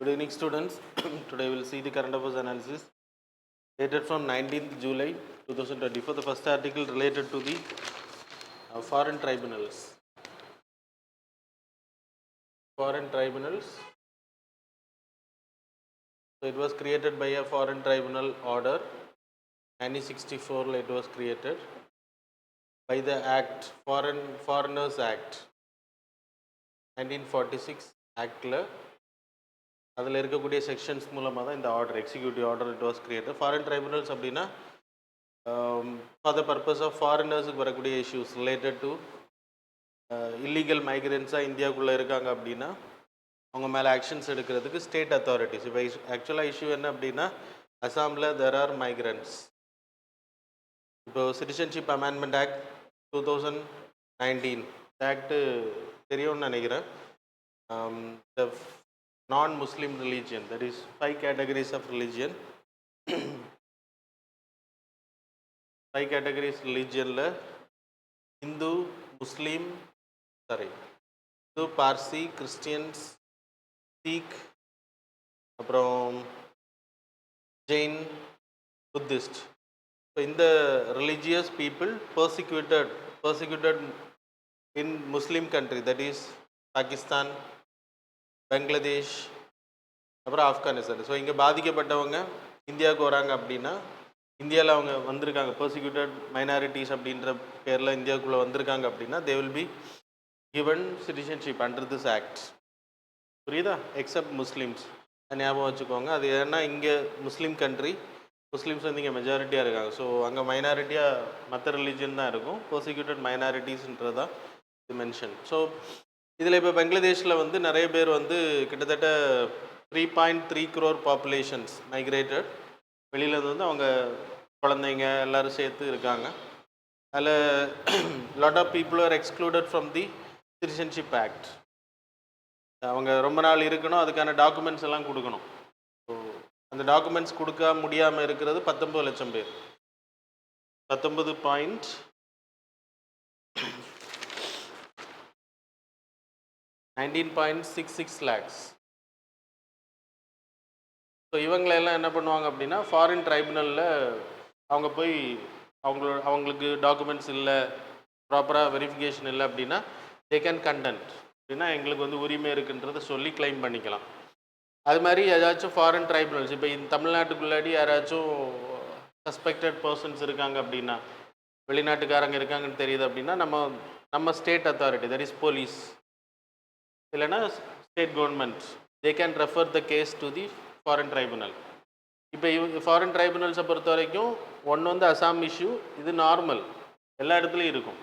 Good evening, students. Today we will see the current affairs analysis dated from 19th July 2024. The first article related to the foreign tribunals. Foreign tribunals. So it was created by a foreign tribunal order. 1964 it was created by the Act, Foreigners Act. 1946 Act. அதில் இருக்கக்கூடிய sections மூலமாக தான் இந்த order executive order it was created. Foreign tribunals அப்படின்னா for the purpose of ஃபாரினர்ஸுக்கு வரக்கூடிய issues related to illegal மைக்ரன்ஸாக இந்தியாவுக்குள்ளே இருக்காங்க அப்படின்னா அவங்க மேலே ஆக்ஷன்ஸ் எடுக்கிறதுக்கு ஸ்டேட் அத்தாரிட்டிஸ். இப்போ ஆக்சுவலாக இஷ்யூ என்ன அப்படின்னா அசாமில் தெர் ஆர் மைக்ரன்ட்ஸ். இப்போ சிட்டிசன்ஷிப் அமெண்ட்மெண்ட் ஆக்ட் 2019 ஆக்டு தெரியும்னு நினைக்கிறேன். த non-Muslim religion, that is 5 categories of religion. 5 categories religion la Hindu, Muslim, Hindu, Parsi, Christians, Sikh, aprom Jain, Buddhist. So in the religious people persecuted in Muslim country, that is Pakistan, Bangladesh, அப்புறம் Afghanistan. So இங்கே பாதிக்கப்பட்டவங்க இந்தியாவுக்கு வராங்க அப்படின்னா இந்தியாவில் அவங்க வந்திருக்காங்க persecuted minorities அப்படின்ற பேரில் இந்தியாவுக்குள்ளே வந்திருக்காங்க அப்படின்னா தே will be given citizenship under this act. புரியுதா? எக்ஸப்ட் முஸ்லீம்ஸ் ஞாபகம் வச்சுக்கோங்க. அது ஏன்னா இங்கே முஸ்லீம் கண்ட்ரி, முஸ்லீம்ஸ் வந்து இங்கே மெஜாரிட்டியாக இருக்காங்க. ஸோ அங்கே மைனாரிட்டியாக மற்ற ரிலீஜன் தான் இருக்கும். பர்சிக்யூட்டட் மைனாரிட்டிஸ்ன்றதான் இது மென்ஷன். ஸோ இதில் இப்போ பங்களாதேஷில் வந்து நிறைய பேர் வந்து கிட்டத்தட்ட 3.3 crore பாப்புலேஷன்ஸ் மைக்ரேட்டட் வெளியிலேருந்து வந்து அவங்க குழந்தைங்க எல்லோரும் சேர்த்து இருக்காங்க. அதில் lot of people are excluded from the citizenship act. அவங்க ரொம்ப நாள் இருக்கணும், அதுக்கான டாக்குமெண்ட்ஸ் எல்லாம் கொடுக்கணும். ஸோ அந்த டாக்குமெண்ட்ஸ் கொடுக்க முடியாமல் இருக்கிறது 19 லட்சம் பேர். 19.66 lakhs. ஸோ இவங்களெல்லாம் என்ன பண்ணுவாங்க அப்படின்னா ஃபாரின் ட்ரைபுனலில் அவங்க போய் அவங்களுக்கு டாக்குமெண்ட்ஸ் இல்லை, ப்ராப்பராக வெரிஃபிகேஷன் இல்லை அப்படின்னா தே கேன் கண்டென்ட் அப்படின்னா எங்களுக்கு வந்து உரிமை இருக்குன்றதை சொல்லி கிளைம் பண்ணிக்கலாம். அது மாதிரி ஏதாச்சும் ஃபாரின் ட்ரைபுனல்ஸ் இப்போ இந்த தமிழ்நாட்டுக்குள்ளாடி யாராச்சும் சஸ்பெக்டட் பர்சன்ஸ் இருக்காங்க அப்படின்னா, வெளிநாட்டுக்காரங்க இருக்காங்கன்னு தெரியுது அப்படின்னா நம்ம state authority, that is police இல்லைனா state government, they can refer the case to the foreign tribunal. இப்போ ஃபாரின் ட்ரைபுனல்ஸை பொறுத்த வரைக்கும் ஒன்று வந்து அசாம் இஷ்யூ, இது நார்மல் எல்லா இடத்துலையும் இருக்கும்.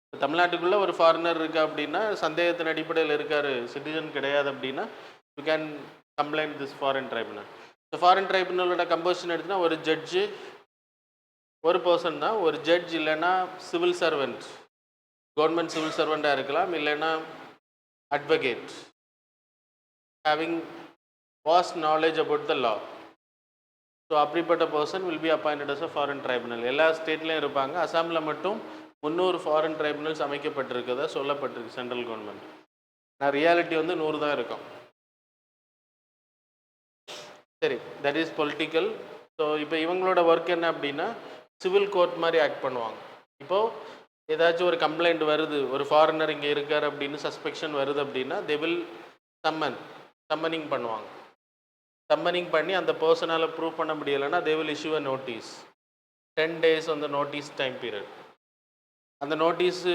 இப்போ தமிழ்நாட்டுக்குள்ளே ஒரு ஃபாரினர் இருக்கா அப்படின்னா சந்தேகத்தின் அடிப்படையில் இருக்கார், சிட்டிசன் கிடையாது அப்படின்னா you can complaint this foreign tribunal. So foreign ட்ரைபுனலோட கம்போசிஷன் எடுத்துன்னா ஒரு ஜட்ஜு ஒரு பர்சன் தான். ஒரு ஜட்ஜ் இல்லைன்னா சிவில் சர்வெண்ட், கவர்மெண்ட் சிவில் சர்வெண்ட்டாக இருக்கலாம், இல்லைன்னா advocate having vast knowledge about the law. So அப்படிப்பட்ட person will be appointed as a foreign tribunal. எல்லா ஸ்டேட்லேயும் இருப்பாங்க. அசாமில் மட்டும் 300 ஃபாரின் ட்ரைபுனல்ஸ் அமைக்கப்பட்டிருக்கதா சொல்லப்பட்டிருக்கு சென்ட்ரல் கவர்மெண்ட். நான் ரியாலிட்டி வந்து 100 தான் இருக்கும். சரி, தட் இஸ் பொலிட்டிக்கல். ஸோ இப்போ இவங்களோட ஒர்க் என்ன அப்படின்னா சிவில் கோர்ட் மாதிரி ஆக்ட் பண்ணுவாங்க. இப்போது ஏதாச்சும் ஒரு கம்ப்ளைண்ட் வருது, ஒரு ஃபாரினர் இங்கே இருக்கார் அப்படின்னு சஸ்பெக்ஷன் வருது அப்படின்னா தே வில் சம்மனிங் பண்ணுவாங்க. சம்மனிங் பண்ணி அந்த பர்சனால் ப்ரூவ் பண்ண முடியலைன்னா they will issue a notice. 10 days அந்த நோட்டீஸ் டைம் பீரியட். அந்த நோட்டீஸு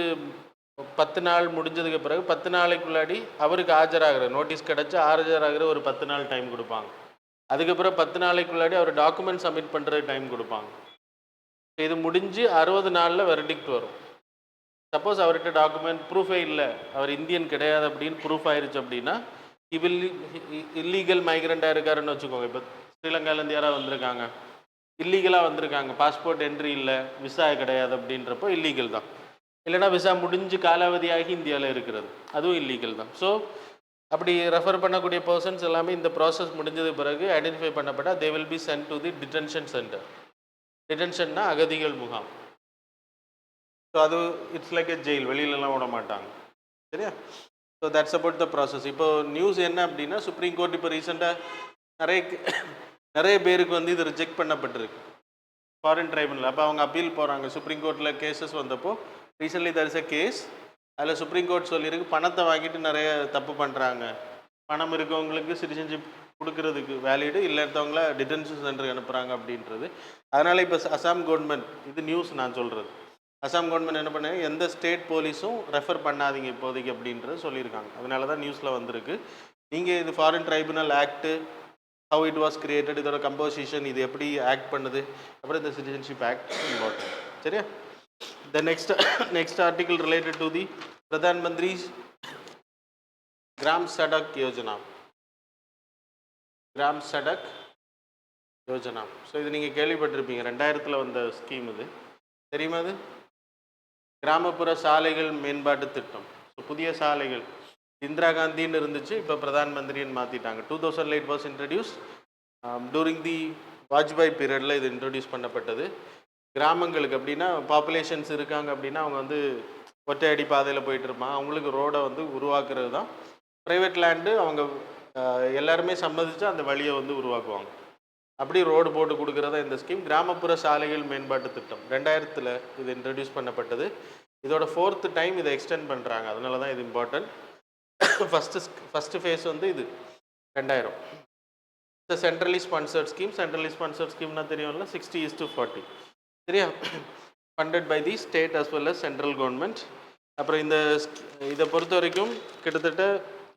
10 நாள் முடிஞ்சதுக்கு பிறகு 10 நாளைக்குள்ளாடி அவருக்கு ஆஜராகிற நோட்டீஸ் கிடச்சி ஆஜராகிற ஒரு 10 நாள் டைம் கொடுப்பாங்க. அதுக்கப்புறம் 10 நாளைக்குள்ளாடி அவர் டாக்குமெண்ட் சப்மிட் பண்ணுறது டைம் கொடுப்பாங்க. இது முடிஞ்சு 60 நாளில் வெர்டிக்ட் வரும். சப்போஸ் அவர்கிட்ட டாக்குமெண்ட் ப்ரூஃபே இல்லை, அவர் இந்தியன் கிடையாது அப்படின்னு ப்ரூஃப் ஆயிடுச்சு அப்படின்னா இல்லீகல் மைக்ரண்ட்டாக இருக்காருன்னு வச்சுக்கோங்க. இப்போ ஸ்ரீலங்காலேருந்து யாராவது வந்திருக்காங்க, இல்லீகலாக வந்திருக்காங்க, பாஸ்போர்ட் என்ட்ரி இல்லை, விசா கிடையாது அப்படின்றப்போ இல்லீகல் தான். இல்லைனா விசா முடிஞ்சு காலாவதியாகி இந்தியாவில் இருக்கிறது, அதுவும் இல்லீகல் தான். ஸோ அப்படி ரெஃபர் பண்ணக்கூடிய பர்சன்ஸ் எல்லாமே இந்த ப்ராசஸ் முடிஞ்சது பிறகு ஐடென்டிஃபை பண்ணப்பட்டால் they will be sent to the detention centre. டிடென்ஷன்னா அகதிகள் முகாம். ஸோ அது இட்ஸ் லைக் எ ஜெயில், வெளியிலலாம் விட மாட்டாங்க. சரியா? So that's about the process. இப்போ நியூஸ் என்ன அப்படின்னா, சுப்ரீம் கோர்ட் இப்போ ரீசெண்டாக நிறைய நிறைய பேருக்கு வந்து இது ரிஜெக்ட் பண்ணப்பட்டிருக்கு ஃபாரின் ட்ரைபுனல். அப்போ அவங்க அப்பீல் போகிறாங்க சுப்ரீம் கோர்ட்டில். கேசஸ் வந்தப்போ recently there is a case. அதில் சுப்ரீம் கோர்ட் சொல்லியிருக்கு, பணத்தை வாங்கிட்டு நிறைய தப்பு பண்ணுறாங்க, பணம் இருக்கவங்களுக்கு சிட்டிசன்ஷிப் கொடுக்கறதுக்கு வேலிடு, இல்லாதவங்கள டிடென்ஷன் சென்டருக்கு அனுப்புகிறாங்க அப்படின்றது. அதனால் இப்போ அசாம் கவர்மெண்ட், இது நியூஸ் நான் சொல்கிறது, அசாம் கவர்மெண்ட் என்ன பண்ணாங்க, எந்த ஸ்டேட் போலீஸும் ரெஃபர் பண்ணாதீங்க இப்போதைக்கு அப்படின்றது சொல்லியிருக்காங்க. அதனால தான் நியூஸில் வந்திருக்கு. நீங்கள் இது foreign tribunal act, how it was created, இதோட கம்போசிஷன், இது எப்படி ஆக்ட் பண்ணுது, அப்புறம் இந்த சிட்டிசன்ஷிப் ஆக்ட் இம்பார்ட்டன்ட். சரியா? The next article related to the Pradhan Mantri Gram Sadak Yojana. Gram Sadak Yojana. So இது நீங்கள் கேள்விப்பட்டிருப்பீங்க, 2000 வந்த ஸ்கீம். இது தெரியுமா? அது கிராமப்புற சாலைகள் மேம்பாட்டு திட்டம். ஸோ புதிய சாலைகள் இந்திரா காந்தின்னு இருந்துச்சு, இப்போ பிரதான் மந்திரின்னு மாற்றிட்டாங்க. 2000 it was introduce. During the Vajpayee பீரியடில் இது இன்ட்ரடியூஸ் பண்ணப்பட்டது. கிராமங்களுக்கு அப்படின்னா பாப்புலேஷன்ஸ் இருக்காங்க அப்படின்னா அவங்க வந்து ஒற்றை அடி பாதையில் போயிட்டு இருப்பாங்க, அவங்களுக்கு ரோடை வந்து உருவாக்குறது தான். ப்ரைவேட் லேண்டு அவங்க எல்லாருமே சம்மதிச்சு அந்த வழியை வந்து உருவாக்குவாங்க. அப்படி ரோடு போட்டு கொடுக்குறதா இந்த ஸ்கீம். கிராமப்புற சாலைகள் மேம்பாட்டு திட்டம் 2000 இது இன்ட்ரடியூஸ் பண்ணப்பட்டது. இதோட 4th டைம் இதை எக்ஸ்டெண்ட் பண்ணுறாங்க. அதனால தான் இது இம்பார்ட்டன்ட். ஃபஸ்ட்டு ஃபேஸ் வந்து இது 2000. இந்த centrally sponsored scheme. Centrally sponsored ஸ்கீம்னா தெரியும்ல, 60:40. சரியா? Funded by the state as well as central government. அப்புறம் இதை பொறுத்த வரைக்கும் கிட்டத்தட்ட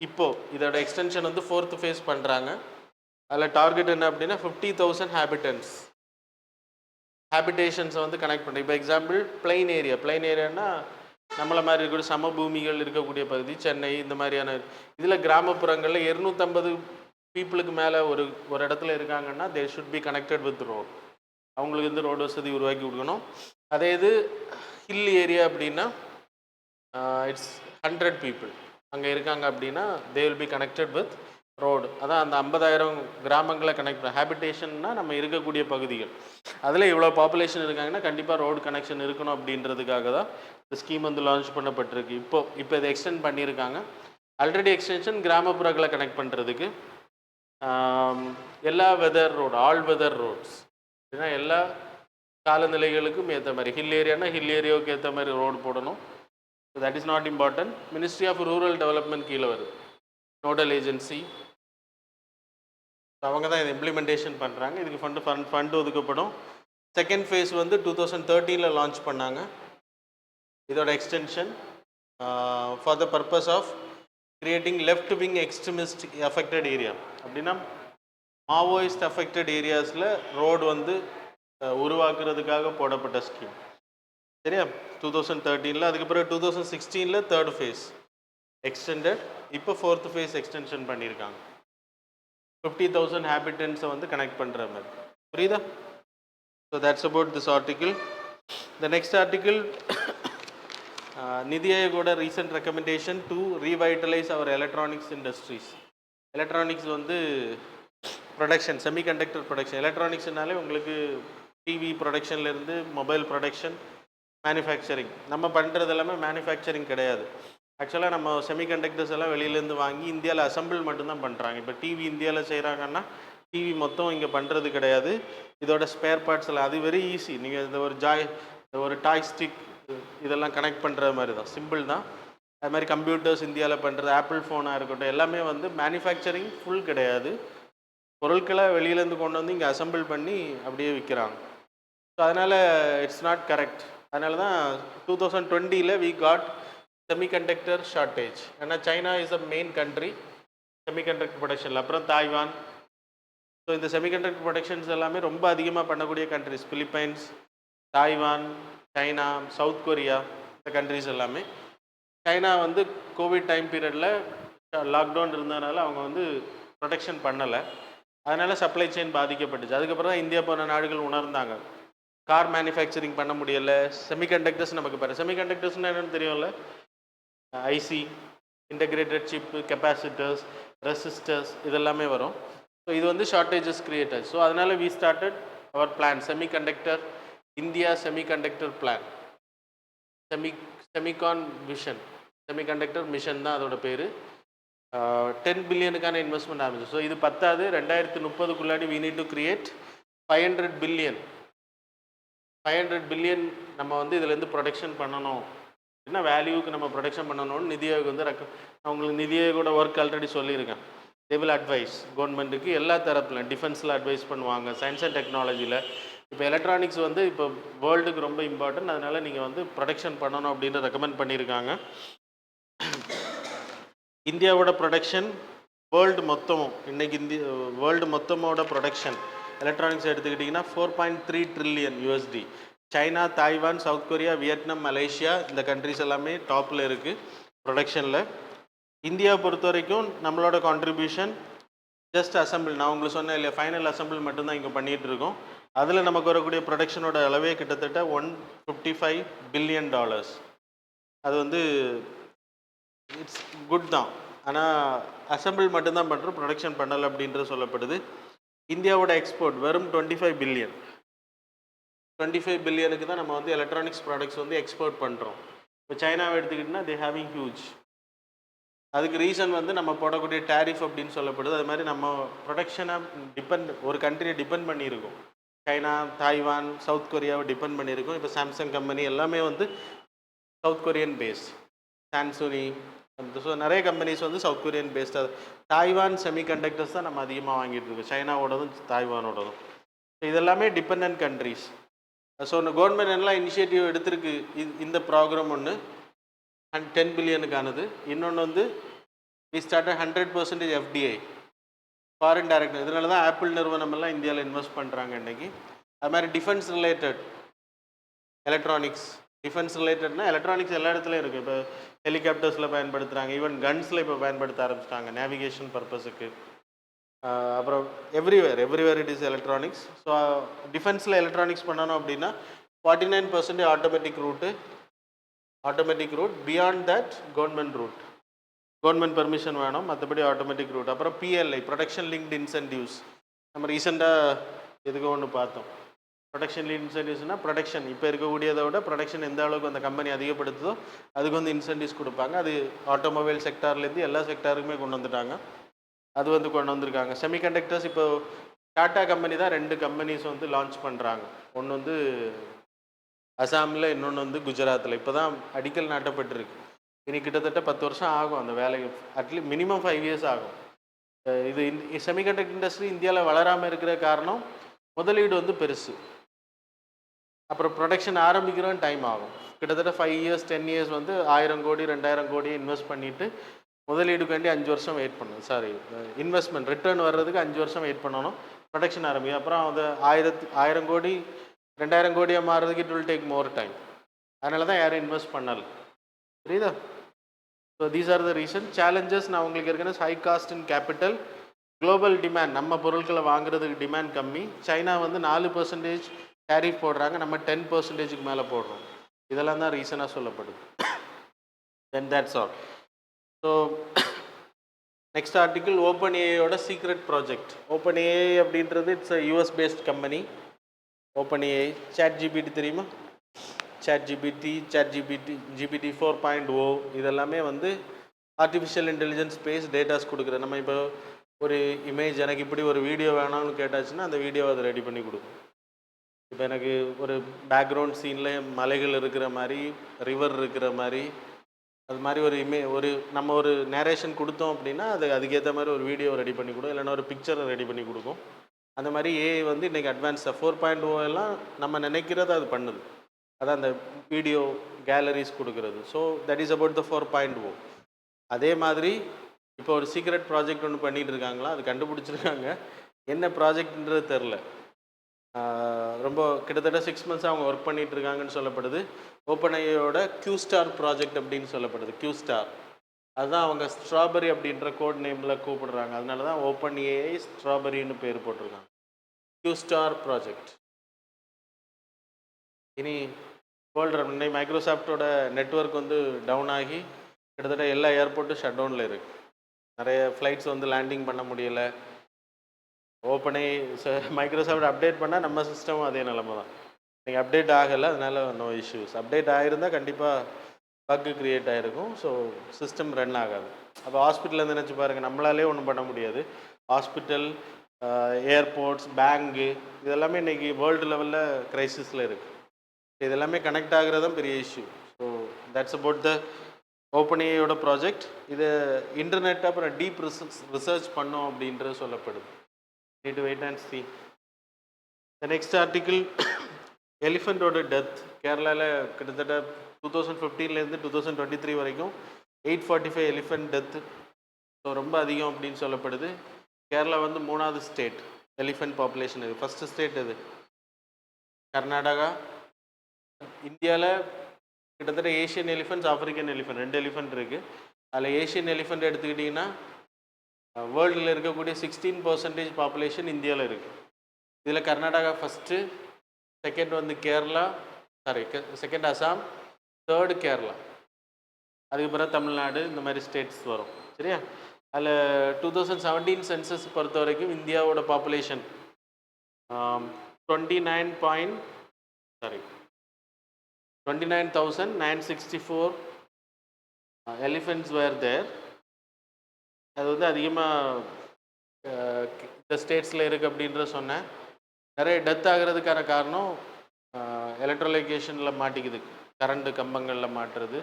இப்போது இதோட எக்ஸ்டென்ஷன் வந்து 4th ஃபேஸ் பண்ணுறாங்க. அதில் டார்கெட் என்ன அப்படின்னா 50,000 ஹேபிடேஷன்ஸை வந்து கனெக்ட் பண்ணுறேன். இப்போ எக்ஸாம்பிள் பிளைன் ஏரியானா நம்மளை மாதிரி இருக்கக்கூடிய சமபூமிகள் இருக்கக்கூடிய பகுதி, சென்னை, இந்த மாதிரியான இதில் கிராமப்புறங்களில் 250 பீப்புளுக்கு மேலே ஒரு இடத்துல இருக்காங்கன்னா they should be connected with road. அவங்களுக்கு வந்து ரோடு வசதி உருவாக்கி கொடுக்கணும். அதே இது ஹில் ஏரியா அப்படின்னா இட்ஸ் 100 பீப்புள் அங்கே இருக்காங்க அப்படின்னா தே will be connected with road. அதான் அந்த 50,000 கிராமங்களை கனெக்ட் பண்ண. ஹேபிடேஷன்னா நம்ம இருக்கக்கூடிய பகுதிகள், அதில் இவ்வளோ பாப்புலேஷன் இருக்காங்கன்னா கண்டிப்பாக ரோடு கனெக்ஷன் இருக்கணும் அப்படின்றதுக்காக தான் இந்த ஸ்கீம் வந்து லான்ச் பண்ணப்பட்டிருக்கு. இப்போ இதை எக்ஸ்டெண்ட் பண்ணியிருக்காங்க. ஆல்ரெடி எக்ஸ்டென்ஷன் கிராமப்புறங்களை கனெக்ட் பண்ணுறதுக்கு. எல்லா weather road, all weather roads, ஏன்னா எல்லா காலநிலைகளுக்கும் ஏற்ற மாதிரி. ஹில் ஏரியானா ஹில் ஏரியாவுக்கு ஏற்ற மாதிரி ரோடு போடணும். That is not important. Ministry of rural development கீழே வருது, நோடல் ஏஜென்சி. அவங்க தான் இதை இம்ப்ளிமெண்டேஷன் பண்ணுறாங்க. இதுக்கு ஃபண்டு ஒதுக்கப்படும். செகண்ட் ஃபேஸ் வந்து 2013 லான்ச் பண்ணாங்க. இதோட extension for the purpose of creating left wing extremist affected area. அப்படின்னா மாவோயிஸ்ட் அஃபெக்டட் ஏரியாஸில் ரோடு வந்து உருவாக்குறதுக்காக போடப்பட்ட ஸ்கீம். சரியா? 2013. அதுக்கப்புறம் 2016 3rd ஃபேஸ் எக்ஸ்டெண்டட். இப்போ 4th ஃபேஸ் எக்ஸ்டென்ஷன் பண்ணியிருக்காங்க. 50,000 ஹேபிட்டன்ஸை வந்து கனெக்ட் பண்ணுற மாதிரி. புரியுதா? So that's about this article. The next article, Niti ஆயோகோட recent recommendation to revitalise our electronics industries. Electronics வந்து ப்ரொடக்ஷன், செமிகண்டக்டர் ப்ரொடக்ஷன். எலக்ட்ரானிக்ஸ்னாலே உங்களுக்கு டிவி ப்ரொடக்ஷன்லேருந்து மொபைல் ப்ரொடக்ஷன், மேனுஃபேக்சரிங். நம்ம பண்ணுறது எல்லாமே மேனுஃபேக்சரிங் கிடையாது. ஆக்சுவலாக நம்ம செமிகண்டக்டர்ஸ் எல்லாம் வெளியிலேருந்து வாங்கி இந்தியாவில் அசம்பிள் மட்டும்தான் பண்ணுறாங்க. இப்போ டிவி இந்தியாவில் செய்கிறாங்கன்னா டிவி மொத்தம் இங்கே பண்ணுறது கிடையாது. இதோட ஸ்பேர் பார்ட்ஸ் எல்லாம் அது வெரி ஈஸி. நீங்கள் இந்த ஒரு டாய் ஸ்டிக் இதெல்லாம் கனெக்ட் பண்ணுற மாதிரி தான், சிம்பிள் தான். அது மாதிரி கம்ப்யூட்டர்ஸ் இந்தியாவில் பண்ணுறது, ஆப்பிள் ஃபோனாக இருக்கட்டும், எல்லாமே வந்து மேனுஃபேக்சரிங் ஃபுல் கிடையாது. பொருட்களை வெளியிலேருந்து கொண்டு வந்து இங்கே அசம்பிள் பண்ணி அப்படியே விற்கிறாங்க. ஸோ அதனால் இட்ஸ் நாட் கரெக்ட். அதனால தான் 2020 வி காட் செமிகண்டக்டர் ஷார்ட்டேஜ். ஏன்னா China is a main country semiconductor ப்ரொடக்ஷனில். அப்புறம் தாய்வான். ஸோ இந்த செமிகண்டக்டர் ப்ரொடக்ஷன்ஸ் எல்லாமே ரொம்ப அதிகமாக பண்ணக்கூடிய countries Philippines, Taiwan, China, south Korea, இந்த கண்ட்ரிஸ் எல்லாமே. சைனா வந்து கோவிட் டைம் பீரியடில் லாக்டவுன் இருந்ததுனால அவங்க வந்து ப்ரொடக்ஷன் பண்ணலை. அதனால் சப்ளை செயின் பாதிக்கப்பட்டுச்சு. அதுக்கப்புறம் தான் இந்தியா போன்ற நாடுகள் உணர்ந்தாங்க, கார் மேனுஃபேக்சரிங் பண்ண முடியலை, செமிகண்டக்டர்ஸ் நமக்கு பாரு. செமிகண்டக்டர்ஸ்னால் என்னென்னு தெரியும்ல, IC, integrated chip, capacitors, resistors, இதெல்லாமே வரும். ஸோ இது வந்து ஷார்ட்டேஜஸ் கிரியேட் ஆச்சு. ஸோ அதனால் we started our plan, semiconductor India semiconductor plan, semicon vision. Semiconductor mission தான் அதோட பேர். 10 பில்லியனுக்கான இன்வெஸ்ட்மெண்ட் ஆரம்பிச்சு. ஸோ இது பத்தாது, 2030க்குள்ளாடி we need to create 500 billion. 500 billion நம்ம வந்து இதுலேருந்து ப்ரொடக்ஷன் பண்ணணும். என்ன வேல்யூக்கு நம்ம ப்ரொடக்ஷன் பண்ணணும்னு நிதி ஆயோக் வந்து அவங்களுக்கு நிதி ஆயோகோட ஒர்க் ஆல்ரெடி சொல்லியிருக்கேன். தே வில் அட்வைஸ் கவர்மெண்ட்டுக்கு எல்லா தரப்பில், டிஃபென்ஸில் அட்வைஸ் பண்ணுவாங்க, சயின்ஸ் அண்ட் டெக்னாலஜியில். இப்போ எலக்ட்ரானிக்ஸ் வந்து இப்போ வேர்ல்டுக்கு ரொம்ப இம்பார்ட்டன்ட், அதனால் நீங்கள் வந்து ப்ரொடக்ஷன் பண்ணணும் அப்படின்னு ரெக்கமெண்ட் பண்ணியிருக்காங்க. இந்தியாவோட ப்ரொடக்ஷன் வேர்ல்டு மொத்தமும் இன்றைக்கி வேர்ல்டு மொத்தமோட ப்ரொடக்ஷன் எலக்ட்ரானிக்ஸ் எடுத்துக்கிட்டிங்கன்னா 4.3 trillion USD. China, Taiwan, south Korea, Vietnam, Malaysia இந்த கண்ட்ரிஸ் எல்லாமே டாப்பில் இருக்குது ப்ரொடக்ஷனில். இந்தியாவை பொறுத்த வரைக்கும் நம்மளோட கான்ட்ரிபியூஷன் ஜஸ்ட் அசம்பிள், நான் உங்களுக்கு சொன்னேன் இல்லையா, ஃபைனல் அசம்பிள் மட்டும்தான் இங்கே பண்ணிகிட்டு இருக்கோம். அதில் நமக்கு வரக்கூடிய ப்ரொடக்ஷனோட அளவே கிட்டத்தட்ட $155 பில்லியன். அது வந்து இட்ஸ் குட் தான், ஆனால் அசம்பிள் மட்டும்தான் பண்ணுறோம், ப்ரொடக்ஷன் பண்ணலை அப்படின்றது சொல்லப்படுது. இந்தியாவோட எக்ஸ்போர்ட் வெறும் 25 பில்லியன். 25 பில்லியனுக்கு தான் நம்ம வந்து எலக்ட்ரானிக்ஸ் ப்ராடக்ட்ஸ் வந்து எக்ஸ்போர்ட் பண்ணுறோம். இப்போ சைனாவை எடுத்துக்கிட்டிங்கன்னா தே ஹேவிங் ஹியூஜ். அதுக்கு ரீசன் வந்து நம்ம போடக்கூடிய டேரிஃப் அப்படின்னு சொல்லப்படுது. அது மாதிரி நம்ம ப்ரொடக்ஷனை ஒரு கண்ட்ரியை டிபெண்ட் பண்ணியிருக்கோம். சைனா, தாய்வான், சவுத் கொரியாவை டிபெண்ட் பண்ணியிருக்கோம். இப்போ சாம்சங் கம்பெனி எல்லாமே வந்து சவுத் கொரியன் பேஸ், சாம்சோனி, ஸோ நிறைய கம்பெனிஸ் வந்து சவுத் கொரியன் பேஸ்டாக. தாய்வான் செமிகண்டக்டர்ஸ் தான் நம்ம அதிகமாக வாங்கிட்டு இருக்கோம், சைனாவோடதும் தாய்வானோடதும். ஸோ இதெல்லாமே டிபெண்ட் கண்ட்ரிஸ். ஸோ கவர்மெண்ட் எல்லாம் இனிஷியேட்டிவ் எடுத்திருக்கு. இந்த ப்ரோக்ராம் ஒன்று 10 பில்லியனுக்கானது. இன்னொன்று வந்து we start 100% FDI, foreign direct. இதனால தான் ஆப்பிள் நிறுவனமெல்லாம் இந்தியாவில் இன்வெஸ்ட் பண்ணுறாங்க இன்றைக்கி. அது மாதிரி டிஃபென்ஸ் ரிலேட்டட் எலக்ட்ரானிக்ஸ், டிஃபென்ஸ் ரிலேட்டட்னா எலக்ட்ரானிக்ஸ் எல்லா இடத்துலையும் இருக்குது. இப்போ ஹெலிகாப்டர்ஸில் பயன்படுத்துகிறாங்க, ஈவன் கன்ஸில் இப்போ பயன்படுத்த ஆரம்பிச்சிட்டாங்க நேவிகேஷன் பர்பஸுக்கு. அப்புறம் everywhere it is electronics. So டிஃபென்ஸில் எலக்ட்ரானிக்ஸ் பண்ணணும் அப்படின்னா 49% automatic route, beyond that government route, government permission வேணும், மற்றபடி ஆட்டோமேட்டிக் ரூட். அப்புறம் PLI, ப்ரொடக்ஷன் லிங்க்டு இன்சென்டிவ்ஸ். நம்ம ரீசெண்டாக எதுக்கு ஒன்று பார்த்தோம். ப்ரொடக்ஷன் லிங்க் இன்சென்டிவ்ஸ்னால் ப்ரொடக்ஷன் இப்போ இருக்கக்கூடியதை விட ப்ரொடக்ஷன் எந்த அளவுக்கு அந்த கம்பெனி அதிகப்படுத்துதோ அதுக்கு வந்து இன்சென்டிவ்ஸ் கொடுப்பாங்க. அது ஆட்டோமொபைல் செக்டார்லேருந்து எல்லா செக்டாருக்குமே கொண்டு வந்துட்டாங்க. அது வந்து கொண்டு வந்திருக்காங்க. செமிகண்டக்டர்ஸ் இப்போ டாட்டா கம்பெனி தான் 2 கம்பெனிஸ் வந்து லான்ச் பண்ணுறாங்க. ஒன்று வந்து அசாமில், இன்னொன்று வந்து குஜராத்தில். இப்போ தான் அடிக்கல் நாட்டப்பட்டிருக்கு. இனி கிட்டத்தட்ட 10 வருஷம் ஆகும் அந்த வேலைக்கு, அட்லீஸ்ட் மினிமம் 5 இயர்ஸ் ஆகும். இது செமிகண்டக்டர் இண்டஸ்ட்ரி இந்தியாவில் வளராமல் இருக்கிற காரணம் முதலீடு வந்து பெருசு, அப்புறம் ப்ரொடக்ஷன் ஆரம்பிக்கிறோம் டைம் ஆகும். கிட்டத்தட்ட 5 இயர்ஸ் 10 இயர்ஸ் வந்து 1000 கோடி 2000 கோடி இன்வெஸ்ட் பண்ணிவிட்டு முதலீடுக்கு வேண்டி 5 வருஷம் வெயிட் பண்ணணும். இன்வெஸ்ட்மெண்ட் ரிட்டர்ன் வர்றதுக்கு 5 வருஷம் வெயிட் பண்ணணும், ப்ரொடக்ஷன் ஆரம்பிக்கும். அப்புறம் அது 1000 கோடி 2000 கோடியாக மாறுறதுக்கு it will take more time. அதனால தான் யாரும் இன்வெஸ்ட் பண்ணல. புரியுதா? So these are the reason. Challenges நான் உங்களுக்கு ஏற்கனவே ஹை காஸ்ட் இன் கேபிட்டல், குளோபல் டிமாண்ட், நம்ம பொருட்களை வாங்குறதுக்கு டிமாண்ட் கம்மி. சைனா வந்து 4% டேரிஃப் போடுறாங்க, நம்ம 10%க்கு மேலே போடுறோம். இதெல்லாம் தான் ரீசனாக சொல்லப்படுது. Then that's all. So next article, ஓப்பன்ஏஐயோட சீக்ரெட் ப்ராஜெக்ட். ஓப்பன்ஏஐ அப்படின்றது it's US based company. OpenAI, ChatGPT தெரியுமா? ChatGPT, GPT 4.0 இதெல்லாமே வந்து ஆர்டிஃபிஷியல் இன்டெலிஜென்ஸ் ஸ்பேஸ் டேட்டாஸ் கொடுக்குறது. நம்ம இப்போ ஒரு இமேஜ், எனக்கு இப்படி ஒரு வீடியோ வேணாம்னு கேட்டாச்சுன்னா அந்த வீடியோவை அதை ரெடி பண்ணி கொடுக்கும். இப்போ எனக்கு ஒரு பேக்ரவுண்ட் சீனில் மலைகள் இருக்கிற மாதிரி, ரிவர் இருக்கிற மாதிரி, அது மாதிரி நம்ம ஒரு நேரேஷன் கொடுத்தோம் அப்படின்னா அதுக்கேற்ற மாதிரி ஒரு வீடியோ ரெடி பண்ணி கொடுக்கும், இல்லைன்னா ஒரு பிக்சரை ரெடி பண்ணி கொடுக்கும். அந்த மாதிரி ஏஐ வந்து இன்றைக்கி அட்வான்ஸாக 4.0 எல்லாம் நம்ம நினைக்கிறத அது பண்ணுது. அதான் அந்த வீடியோ கேலரிஸ் கொடுக்குறது. So that is about the 4.0. அதே மாதிரி இப்போ ஒரு சீக்ரெட் ப்ராஜெக்ட் ஒன்று பண்ணிகிட்டு இருக்காங்களா, அது கண்டுபிடிச்சிருக்காங்க. என்ன ப்ராஜெக்ட்ன்றது தெரில. ரொம்ப கிட்டத்தட்ட 6 மந்த்ஸாக அவங்க ஒர்க் பண்ணிகிட்டு இருக்காங்கன்னு சொல்லப்படுது. ஓப்பன்ஏஐயோட QStar ப்ராஜெக்ட் அப்படின்னு சொல்லப்படுது. QStar அதுதான் அவங்க ஸ்ட்ராபெரி அப்படின்ற கோட் நேமில் கூப்பிடுறாங்க. அதனால தான் ஓப்பன்ஏஐ ஸ்ட்ராபெரின்னு பேர் போட்டிருக்காங்க. QStar project. இனி இன்னைக்கு மைக்ரோசாஃப்டோட நெட்வொர்க் வந்து டவுன் ஆகி கிட்டத்தட்ட எல்லா ஏர்போர்ட்டும் ஷட் டவுனில் இருக்குது. நிறைய ஃப்ளைட்ஸ் வந்து லேண்டிங் பண்ண முடியலை. மைக்ரோசாஃப்ட் அப்டேட் பண்ணால் நம்ம சிஸ்டமும் அதே நிலமை தான். நீங்கள் அப்டேட் ஆகலை, அதனால் நோ இஷ்யூஸ். அப்டேட் ஆகிருந்தால் கண்டிப்பாக பக்கு க்ரியேட் ஆகிருக்கும். ஸோ சிஸ்டம் ரன் ஆகாது. அப்போ ஹாஸ்பிட்டலில் நினச்சி பாருங்கள், நம்மளாலே ஒன்றும் பண்ண முடியாது. ஹாஸ்பிட்டல், ஏர்போர்ட்ஸ், பேங்கு, இதெல்லாமே இன்றைக்கி வேர்ல்டு லெவலில் க்ரைசிஸில் இருக்குது. இதெல்லாமே கனெக்ட் ஆகிறது தான் பெரிய issue. So that's about the ஓப்பன்ஏஐயோட ப்ராஜெக்ட். இது இன்டர்நெட் அப்புறம் டீப் ரிசர்ச் பண்ணோம் அப்படின்றது சொல்லப்படுது. Need to wait and see. The next article, எலிஃபெண்ட்டோட டெத். கேரளாவில் கிட்டத்தட்ட 2015 2023 வரைக்கும் 845 எலிஃபெண்ட் டெத்து. ஸோ ரொம்ப அதிகம் அப்படின்னு சொல்லப்படுது. கேரளா வந்து 3வது ஸ்டேட் எலிஃபெண்ட் பாப்புலேஷன். இது ஃபஸ்ட்டு ஸ்டேட் இது கர்நாடகா. இந்தியாவில் கிட்டத்தட்ட Asian elephants, African elephant, 2 elephant இருக்குது. அதில் ஏஷியன் எலிஃபெண்ட் எடுத்துக்கிட்டிங்கன்னா வேர்ல்டில் இருக்கக்கூடிய 16% பாப்புலேஷன் இந்தியாவில் இருக்குது. இதில் கர்நாடகா ஃபஸ்ட்டு, செகண்ட் வந்து கேரளா, செகண்ட் அசாம், தேர்டு கேரளா, அதுக்கு பிறகு தமிழ்நாடு, இந்த மாதிரி ஸ்டேட்ஸ் வரும். சரியா? அதில் 2017 சென்சஸ் பொறுத்த வரைக்கும் இந்தியாவோட பாப்புலேஷன் 29,964 எலிஃபெண்ட்ஸ் வேர் தேர். அது வந்து அதிகமாக இந்த ஸ்டேட்ஸில் இருக்குது அப்படின்ற சொன்னேன். நிறைய டெத் ஆகிறதுக்கான காரணம் எலக்ட்ரோலைகேஷனில் மாட்டிக்குது, கரண்ட்டு கம்பங்களில் மாட்டுறது,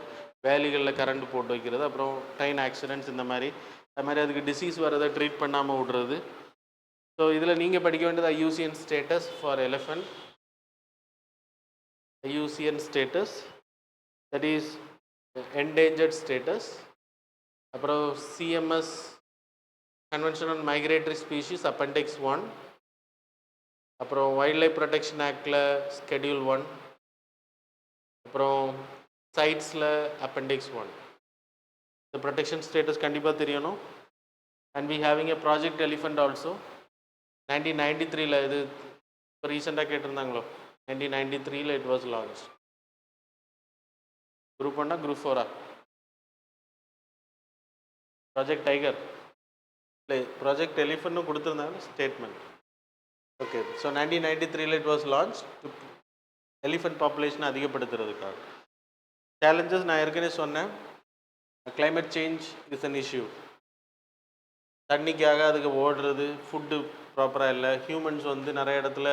வேலிகளில் கரண்ட் போட்டு வைக்கிறது, அப்புறம் ட்ரெயின் ஆக்சிடென்ட்ஸ், இந்த மாதிரி அதுக்கு டிசீஸ் வரதை ட்ரீட் பண்ணாமல் விடுறது. ஸோ இதில் நீங்கள் படிக்க வேண்டியது IUCN status for elephant. IUCN status, that is endangered status. அப்புறம் CMS convention on migratory species appendix 1. அப்புறம் வைல்ட் லைஃப் ப்ரொடெக்ஷன் ஆக்டில் ஸ்கெடியூல் 1. அப்புறம் சைட்ஸில் அப்பெண்டிக்ஸ் 1. இந்த ப்ரொடெக்ஷன் ஸ்டேட்டஸ் கண்டிப்பாக தெரியணும். And we having a project elephant also. 1993 இது இப்போ ரீசெண்டாக கேட்டிருந்தாங்களோ, 1993 it was launch. Group 1 group 4 project tiger இல்லை ப்ராஜெக்ட் எலிஃபெண்ட்னு கொடுத்துருந்தாங்க statement. Okay, so 1993 it was launch. Elephant பாப்புலேஷனை அதிகப்படுத்துறதுக்காக. சேலஞ்சஸ் நான் ஏற்கனவே சொன்னேன். Climate change is an issue. தண்ணிக்காக அதுக்கு ஓடுறது, ஃபுட்டு ப்ராப்பராக இல்லை. ஹியூமன்ஸ் வந்து நிறைய இடத்துல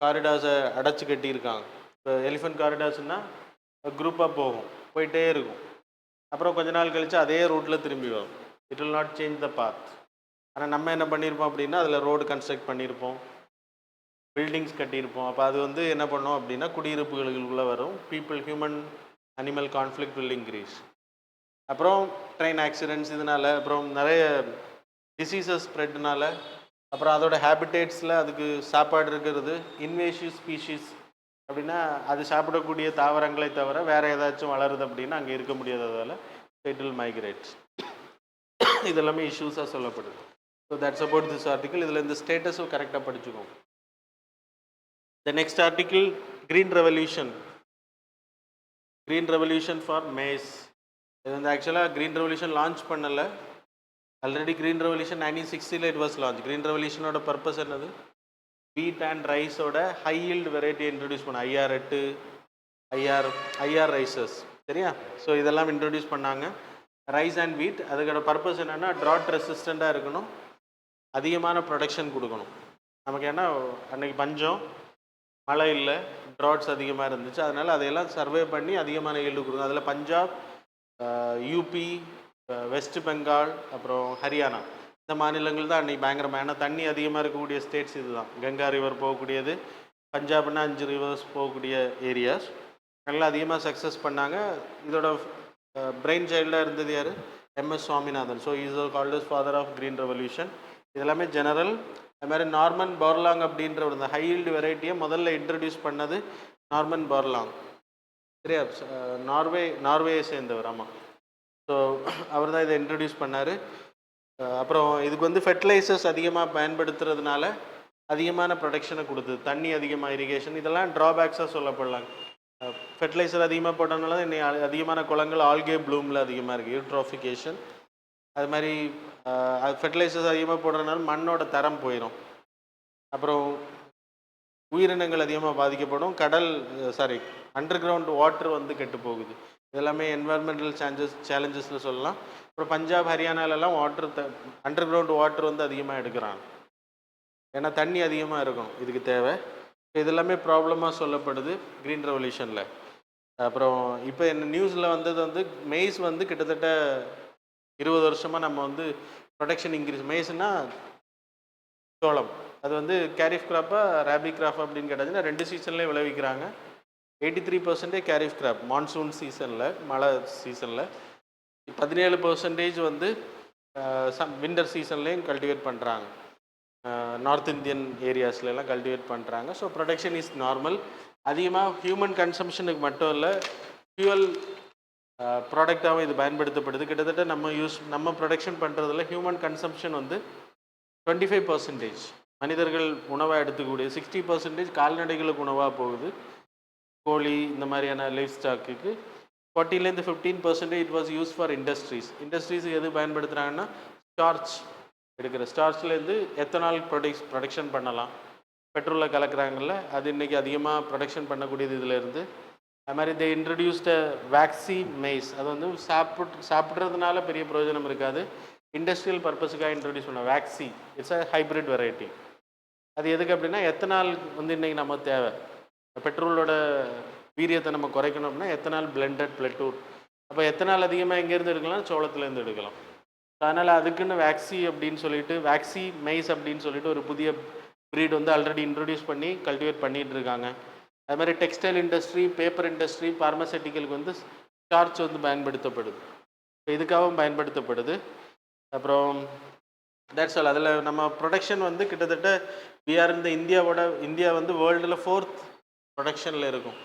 காரிடார்ஸை அடைச்சி கட்டியிருக்காங்க. இப்போ எலிஃபெண்ட் காரிடார்ஸ்னால் குரூப்பாக போயிட்டே இருக்கும். அப்புறம் கொஞ்ச நாள் கழித்து அதே ரூட்டில் திரும்பி வரும். It will not change the path. ஆனால் நம்ம என்ன பண்ணியிருப்போம் அப்படின்னா, அதில் ரோடு கன்ஸ்ட்ரக்ட் பண்ணியிருப்போம், பில்டிங்ஸ் கட்டியிருப்போம். அப்போ அது வந்து என்ன பண்ணோம் அப்படின்னா குடியிருப்புகளுக்குள்ளே வரும். Human animal conflict will increase. அப்புறம் ட்ரெயின் ஆக்சிடென்ட்ஸ் இதனால், அப்புறம் நிறைய டிசீசஸ் ஸ்ப்ரெட்னால, அப்புறம் அதோட ஹேபிடேட்ஸில் அதுக்கு சாப்பாடு இருக்கிறது இன்வேசிவ் ஸ்பீஷீஸ் அப்படின்னா அது சாப்பிடக்கூடிய தாவரங்களை தவிர வேறு ஏதாச்சும் வளருது அப்படின்னா அங்கே இருக்க முடியாததால் இட் வில் மைக்ரேட். இதெல்லாமே இஷ்யூஸாக சொல்லப்படுது. So that's about this article. இதில் இந்த ஸ்டேட்டஸும் கரெக்டாக படிச்சுக்கோங்க. The next article, green revolution. Green revolution for maize. இது வந்து ஆக்சுவலாக க்ரீன் ரெவல்யூஷன் லான்ச் பண்ணலை. Already green revolution 1960 it was launch. Green ரெவல்யூஷனோட பர்பஸ் என்னது? வீட் அண்ட் ரைஸோட ஹை ஈல்டு வெரைட்டியை இன்ட்ரடியூஸ் பண்ண. IR rices. சரியா? ஸோ இதெல்லாம் இன்ட்ரடியூஸ் பண்ணாங்க. Rice and wheat. அதுக்கோட பர்பஸ் என்னென்னா ட்ராட் ரெசிஸ்டண்ட்டாக இருக்கணும், அதிகமான ப்ரொடக்ஷன் கொடுக்கணும். நமக்கு ஏன்னா அன்றைக்கி பஞ்சம், மழை இல்லை, ட்ராட்ஸ் அதிகமாக இருந்துச்சு. அதனால் அதையெல்லாம் சர்வே பண்ணி அதிகமான ஈல்டு கொடுக்கணும். அதில் பஞ்சாப், யூபி, வெஸ்ட் பெங்கால், அப்புறம் ஹரியானா, இந்த மாநிலங்கள் தான் அன்றைக்கி பயங்கரமான தண்ணி அதிகமாக இருக்கக்கூடிய ஸ்டேட்ஸ். இது தான் கங்கா ரிவர் போகக்கூடியது. பஞ்சாப்னா 5 ரிவர்ஸ் போகக்கூடிய ஏரியாஸ். நல்லா அதிகமாக சக்ஸஸ் பண்ணாங்க. இதோட பிரெயின் சைல்டாக இருந்தது யார்? MS Swaminathan. So is called as father of green revolution. இதெல்லாமே ஜெனரல். அது மாதிரி நார்மன் போர்லாங் அப்படின்ற ஒரு ஹை ஈல்டு வெரைட்டியை முதல்ல இன்ட்ரடியூஸ் பண்ணது நார்மன் போர்லாங். சரியா? நார்வேயை சேர்ந்தவர். ஆமாம். ஸோ அவர் தான் இதை இன்ட்ரடியூஸ் பண்ணார். அப்புறம் இதுக்கு வந்து ஃபெர்டிலைசர்ஸ் அதிகமாக பயன்படுத்துறதுனால அதிகமான ப்ரொடக்ஷனை கொடுத்தது. தண்ணி அதிகமாக, இரிகேஷன், இதெல்லாம் ட்ராபேக்ஸாக சொல்லப்படலாங்க. ஃபெர்டிலைசர் அதிகமாக போட்டதுனால இன்னைக்கு அதிகமான குளங்கள் ஆல்கே ப்ளூமில் அதிகமாக இருக்குது, யூட்ராஃபிகேஷன். அது மாதிரி ஃபெர்டிலைசர்ஸ் அதிகமாக போடுறதுனால மண்ணோட தரம் போயிடும். அப்புறம் உயிரினங்கள் அதிகமாக பாதிக்கப்படும். அண்டர் கிரவுண்ட் வாட்டர் வந்து கெட்டு போகுது. இதெல்லாமே என்வாயர்மெண்டல் சேலஞ்சஸில் சொல்லலாம். அப்புறம் பஞ்சாப் ஹரியானாலெல்லாம் அண்டர் கிரவுண்ட் வாட்டர் வந்து அதிகமாக எடுக்கிறாங்க. ஏன்னா தண்ணி அதிகமாக இருக்கும் இதுக்கு தேவை. இதெல்லாமே ப்ராப்ளமாக சொல்லப்படுது க்ரீன் ரெவல்யூஷனில். அப்புறம் இப்போ என்ன நியூஸில் வந்தது வந்து மெய்ஸ் வந்து கிட்டத்தட்ட 20 வருஷமாக நம்ம வந்து ப்ரொடக்ஷன் இன்க்ரீஸ். மெய்ஸ்னால் சோளம், அது வந்து கேரிஃப் கிராப்பா ரேபி கிராப் அப்படின்னு கேட்டாச்சுன்னா 2 சீசன்லேயும் விளைவிக்கிறாங்க. 83% கேரிஃப் கிராப் மான்சூன் சீசனில், மழை சீசனில். 17% வந்து வின்டர் சீசன்லேயும் கல்டிவேட் பண்ணுறாங்க. நார்த் இந்தியன் ஏரியாஸ்லாம் கல்டிவேட் பண்ணுறாங்க. So production is normal. அதிகமாக ஹியூமன் கன்சம்ஷனுக்கு மட்டும் இல்லை, ஃபியூவல் ப்ராடக்டாகவும் இது பயன்படுத்தப்படுது. கிட்டத்தட்ட நம்ம ப்ரொடக்ஷன் பண்ணுறதுல ஹியூமன் கன்சம்ஷன் வந்து 25%. மனிதர்கள் உணவாக எடுத்துக்கூடிய 60% கால்நடைகளுக்கு உணவாக போகுது. கோழி இந்த மாதிரியான லைஃப் ஸ்டாக்குக்கு 40-15% இட் வாஸ் யூஸ் ஃபார் இண்டஸ்ட்ரீஸுக்கு எது பயன்படுத்துகிறாங்கன்னா ஸ்டார்ச் எடுக்கிற ஸ்டார்ச்லேருந்து எத்தனால் ப்ரொடக்ஷன் பண்ணலாம். பெட்ரோலில் கலக்கிறாங்கல்ல, அது இன்றைக்கி அதிகமாக ப்ரொடக்ஷன் பண்ணக்கூடியது இதிலேருந்து. அது மாதிரி தே இன்ட்ரடியூஸ்ட வேக்சி மெய்ஸ், அது வந்து சாப்பிட்றதுனால பெரிய பிரயோஜனம் இருக்காது, இண்டஸ்ட்ரியல் பர்பஸுக்காக இன்ட்ரடியூஸ் பண்ண waxy. It's a hybrid variety. அது எதுக்கு அப்படின்னா எத்தனால் வந்து இன்றைக்கி நம்ம தேவை. பெட்ரோலோட வீரியத்தை நம்ம குறைக்கணும் அப்படின்னா எத்தனால் பிளெண்டட் பிளட்டூர். அப்போ எத்தனால் அதிகமாக எங்கேருந்து எடுக்கலாம்? சோளத்துலேருந்து எடுக்கலாம். அதனால் அதுக்குன்னு வேக்சி அப்படின்னு சொல்லிட்டு வேக்சி மெய்ஸ் அப்படின்னு சொல்லிட்டு ஒரு புதிய ப்ரீட் வந்து ஆல்ரெடி இன்ட்ரடியூஸ் பண்ணி கல்டிவேட் பண்ணிகிட்டு இருக்காங்க. அது மாதிரி டெக்ஸ்டைல் இண்டஸ்ட்ரி, பேப்பர் இண்டஸ்ட்ரி, பார்மசூட்டிக்கலுக்கு வந்து ஸ்டார்ச் வந்து பயன்படுத்தப்படுது, இதுக்காகவும் பயன்படுத்தப்படுது. அப்புறம் தட்ஸ் ஆல். அதில் நம்ம ப்ரொடக்ஷன் வந்து கிட்டத்தட்ட இந்த இந்தியா வந்து வேர்ல்டில் 4th ப்ரொடக்ஷனில் இருக்கும்.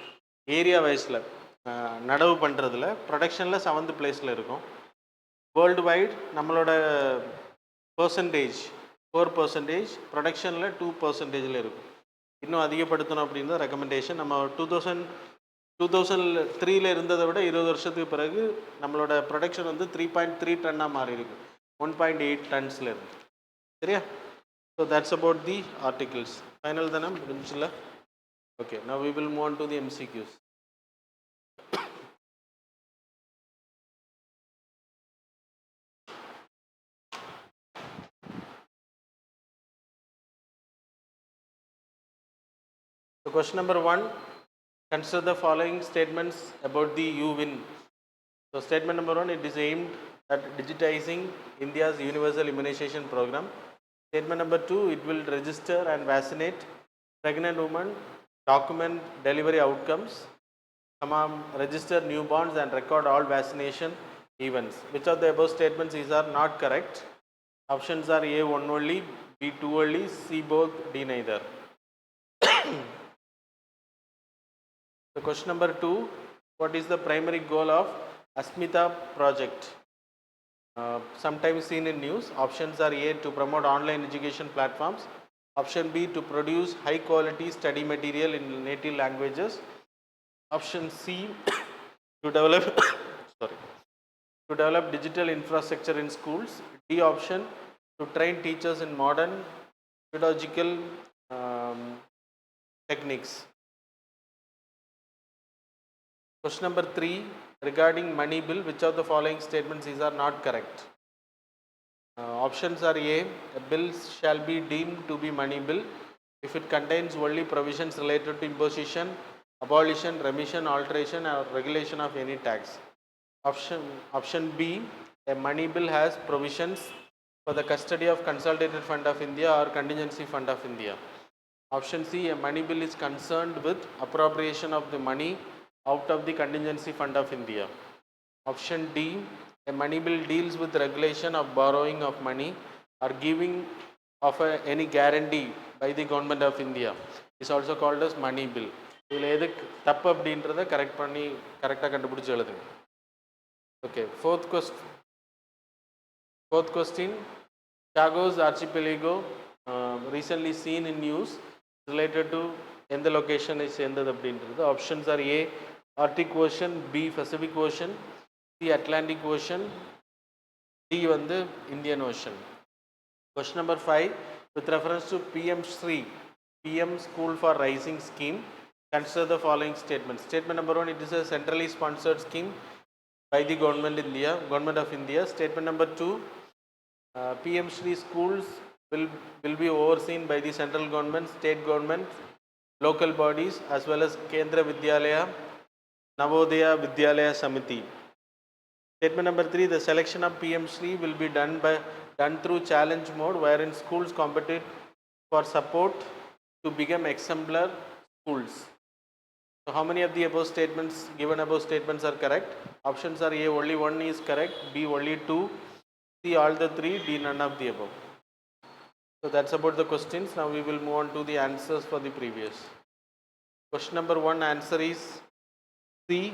ஏரியா வைஸில் நடவு பண்ணுறதுல ப்ரொடக்ஷனில் 7th பிளேஸில் இருக்கும். வேர்ல்டு வைட் நம்மளோட பர்சன்டேஜ் 4%, ப்ரொடக்ஷனில் 2% இருக்கும். இன்னும் அதிகப்படுத்தணும் அப்படின்னு தான் ரெக்கமெண்டேஷன். நம்ம 2003 இருந்ததை விட 20 வருஷத்துக்கு பிறகு நம்மளோட ப்ரொடக்ஷன் வந்து 3.3 டன்னாக மாறி இருக்கு, 1.8 டன்ஸில் இருக்கு. சரியா? So that's about the articles. Final தானே முடிஞ்சில்ல? Okay, now we will move on to the MCQs. So question number 1, consider the following statements about the UWIN. So statement number 1, it is aimed at digitizing India's universal immunization program. Statement number 2, it will register and vaccinate pregnant women, document delivery outcomes, register newborns and record all vaccination events. Which of the above statements are not correct? Options are A, 1 only, B, 2 only, C, both, D, neither. So question number 2, what is the primary goal of Asmita project? Sometimes seen in news. Options are A, to promote online education platforms. Option B, to produce high quality study material in native languages. Option C, to develop digital infrastructure in schools. D option, to train teachers in modern pedagogical techniques. Question number 3, regarding money bill, which of the following statements are not correct? Options are A, a bill shall be deemed to be money bill if it contains only provisions related to imposition, abolition, remission, alteration or regulation of any tax. Option B, a money bill has provisions for the custody of Consolidated Fund of India or Contingency Fund of India. Option C, a money bill is concerned with appropriation of the money out of the Contingency Fund of India. Option D, a money bill deals with regulation of borrowing of money or giving of any guarantee by the government of India. Is also called as money bill. இதில் எதுக்கு தப்பு அப்படின்றத கரெக்டாக கண்டுபிடிச்சி எழுதுங்க. Okay, fourth question, Chagos archipelago recently seen in news related to எந்த location சேர்ந்தது அப்படின்றது. Options are A, Arctic ocean, B, Pacific ocean, C, Atlantic ocean, D வந்து Indian ocean. Question number 5, with reference to PM Shri, PM School for Rising scheme, consider the following statements. Statement number 1, it is a centrally sponsored scheme by the government of India. Statement number 2, PM Shri schools will be overseen by the central government, state government, local bodies as well as Kendra Vidyalaya, Navodaya Vidyalaya Samiti. Statement number 3, the selection of PM Shri will be done through challenge mode, wherein schools compete for support to become exemplar schools. So how many of the above statements, given above statements are correct? Options are A, only one is correct, B, only two, C, all the three, D, none of the above. So that's about the questions. Now we will move on to the answers for the previous. Question number 1, answer is C,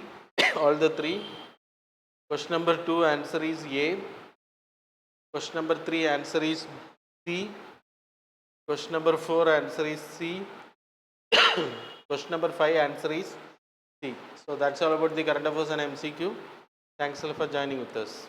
all the three. Question number 2, answer is A. Question number 3, answer is C. Question number 4, answer is C. Question number 5, answer is C. So that's all about the current affairs and MCQ. Thanks a lot for joining with us.